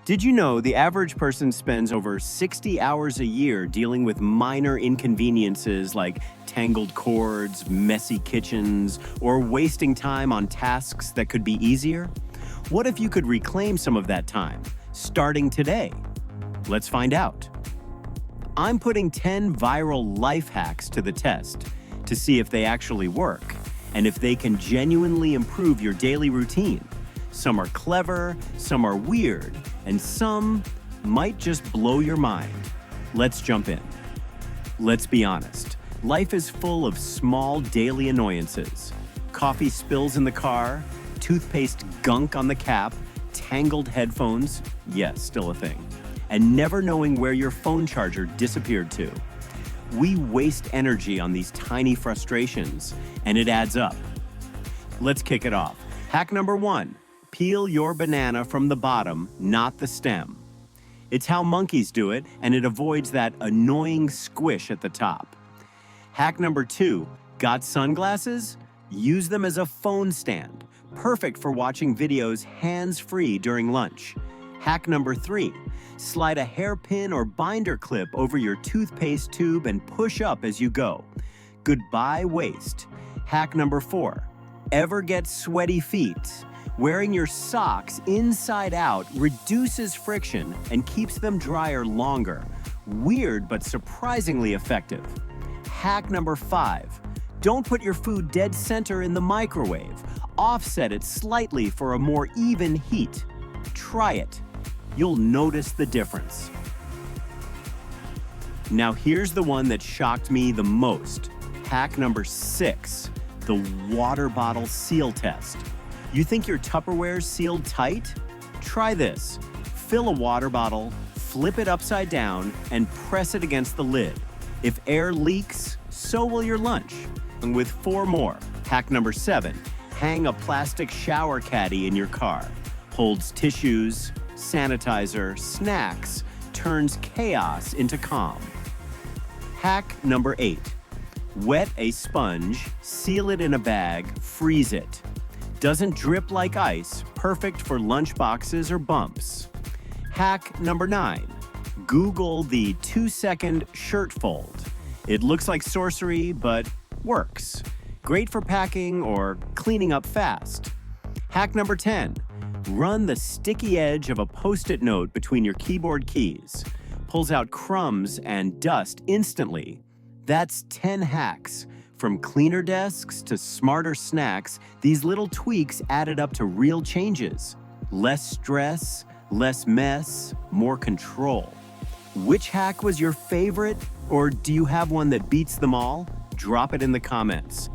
Did you know the average person spends over 60 hours a year dealing with minor inconveniences like tangled cords, messy kitchens, or wasting time on tasks that could be easier? What if you could reclaim some of that time, starting today? Let's find out. I'm putting 10 viral life hacks to the test to see if they actually work and if they can genuinely improve your daily routine. Some are clever, some are weird, and some might just blow your mind. Let's jump in. Let's be honest. Life is full of small daily annoyances. Coffee spills in the car, toothpaste gunk on the cap, tangled headphones, yes, still a thing, and never knowing where your phone charger disappeared to. We waste energy on these tiny frustrations, and it adds up. Let's kick it off. Hack number 1. Peel your banana from the bottom, not the stem. It's how monkeys do it, and it avoids that annoying squish at the top. Hack number 2. Got sunglasses? Use them as a phone stand. Perfect for watching videos hands-free during lunch. Hack number 3. Slide a hairpin or binder clip over your toothpaste tube and push up as you go. Goodbye waste. Hack number 4. Ever get sweaty feet? Wearing your socks inside out reduces friction and keeps them drier longer. Weird but surprisingly effective. Hack number 5. Don't put your food dead center in the microwave. Offset it slightly for a more even heat. Try it. You'll notice the difference. Now here's the one that shocked me the most. Hack number 6. The water bottle seal test. You think your Tupperware's sealed tight? Try this. Fill a water bottle, flip it upside down, and press it against the lid. If air leaks, so will your lunch. And with 4 more. Hack number 7. Hang a plastic shower caddy in your car. Holds tissues, sanitizer, snacks, turns chaos into calm. Hack number 8. Wet a sponge, seal it in a bag, freeze it. Doesn't drip like ice, perfect for lunch boxes or bumps. Hack number 9. Google the 2-second shirt fold. It looks like sorcery, but works. Great for packing or cleaning up fast. Hack number 10. Run the sticky edge of a Post-it note between your keyboard keys. Pulls out crumbs and dust instantly. That's 10 hacks. From cleaner desks to smarter snacks, these little tweaks added up to real changes. Less stress, less mess, more control. Which hack was your favorite? Or do you have one that beats them all? Drop it in the comments.